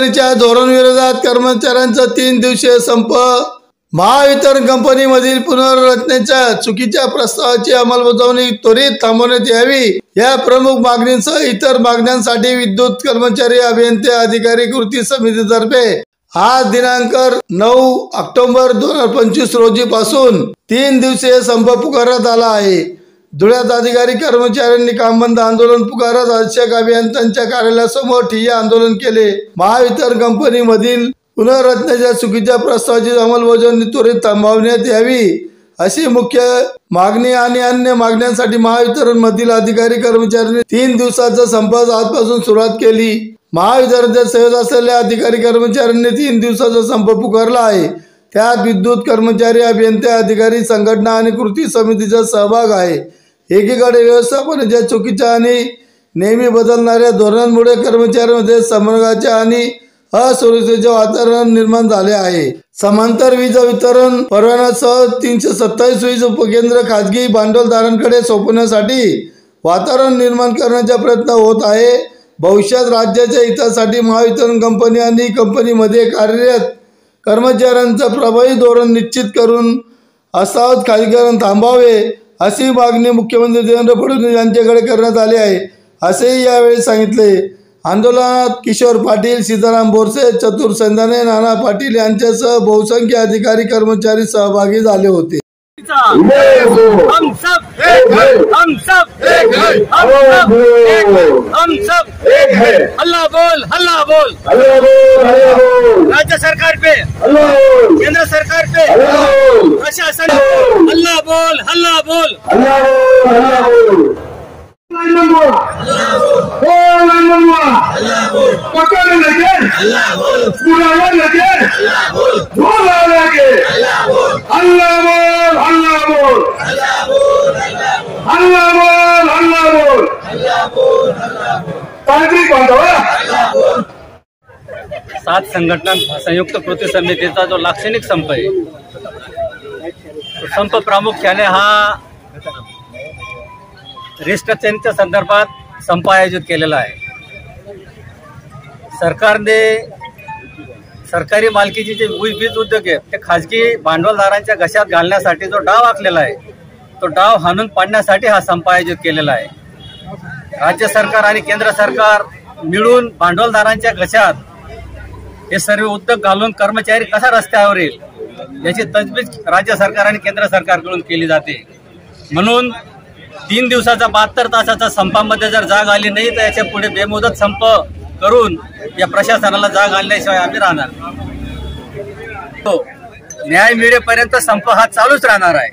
कंपनीच्या धोरणविरोधात कर्मचाऱ्यांचा 3 दिवसीय संप। महावितरण कंपनीमधील पुनर्रचनेच्या चुकीच्या प्रस्तावाची अंमलबजावणी त्वरित थांबवण्यात यावी या प्रमुख मागणींसह इतर मागण्यांसाठी विद्युत कर्मचारी अभियंते अधिकारी कृती समितीतर्फे आज दिनांक 9 ऑक्टोबर 2025 रोजी पासून 3 दिवसीय संप पुकारण्यात आला आहे। धुळ्यात अधिकारी कर्मचाऱ्यांनी कामबंद आंदोलन पुकारत अधीक्षक अभियंत्यांच्या कार्यालयासमोर ठिय्या आंदोलन केले। महावितरण कंपनीमधील पुनर्रचनेच्या चुकीच्या प्रस्तावाची अंमलबजावणी त्वरित थांबवण्यात यावी अशी मुख्य मागणी आणि अन्य मागण्यांसाठी महावितरण मधील अधिकारी कर्मचाऱ्यांनी 3 दिवसाचा संप आजपासून सुरुवात केली। महावितरणच्या सेवेत असलेल्या अधिकारी कर्मचाऱ्यांनी 3 दिवसाचा संप पुकारला आहे। त्यात विद्युत कर्मचारी अभियंते अधिकारी संघटना आणि कृती समितीचा सहभाग आहे। एकीकडे व्यवस्थापनाच्या चुकीच्या आणि नेहमी बदलणाऱ्या धोरणांमुळे कर्मचाऱ्यांमध्ये संभ्रमाचे आणि असुरक्षेचे वातावरण निर्माण झाले आहे। समांतर वीज वितरण परवान्यासह 327 वीज उपकेंद्र खाजगी भांडवलदारांकडे सोपवण्यासाठी वातावरण निर्माण करण्याचा प्रयत्न होत आहे। भविष्यात राज्याच्या हितासाठी महावितरण कंपनी आणि कंपनीमध्ये कार्यरत कर्मचाऱ्यांचं प्रभावी धोरण निश्चित करून असावत खाजगीकरण थांबावे अशी मागणी मुख्यमंत्री देवेंद्र फडणवीस यांच्याकडे करण्यात आली आहे, असेही यावेळी सांगितले। आंदोलनात किशोर पाटील, सीताराम बोरसे, चतुर संधाने, नाना पाटील यांच्यासह बहुसंख्य अधिकारी कर्मचारी सहभागी झाले होते। हम सब एक है, हम सब एक है, हम सब एक है, हम सब एक है। अल्लाह बोल, अल्लाह बोल, अल्लाह बोल, अल्लाह बोल। राज्य सरकार पे अल्लाह बोल, केंद्र सरकार पे अल्लाह बोल, प्रशासन अल्लाह बोल, अल्लाह बोल, अल्लाह बोल, अल्लाह बोल। पकड़ लगे बुलावा लगे बोला लगे अल्लाह बोल, अल्लाह बोल, अल्लाह बोल, अल्लाह बोल, अल्लाह बोल, अल्लाह बोल। तांत्रिक बांधव 7 संघटना संयुक्त कृती समितीचा जो लाक्षणिक संप आहे, तो संप प्रामुख्याने हा रिस्ट्रक्चरच्या संदर्भात संप आयोजित केलेला आहे। सरकारने सरकारी मालकीचे जे वीज उद्योग आहेत ते खाजगी भांडवलदारांच्या घशात घालण्यासाठी जो डाव आखलेला आहे, तो डाव हाणून पाडण्यासाठी हा संप आयोजित केलेला आहे। राज्य सरकार आणि केंद्र सरकार मिळून भांडवलदारांच्या घशात हे सर्व उद्योग घालून कर्मचारी कसा रस्त्यावर येईल याची तजवीज राज्य सरकार आणि केंद्र सरकारकडून केली जाते। म्हणून 3 दिवसाचा 72 तासाचा संपामध्ये जर जाग आली नाही तर याच्या पुढे बेमुदत संप करून या प्रशासनाला जाग आणल्याशिवाय आम्ही राहणार। न्याय मिळेपर्यंत संप हा चालूच राहणार आहे।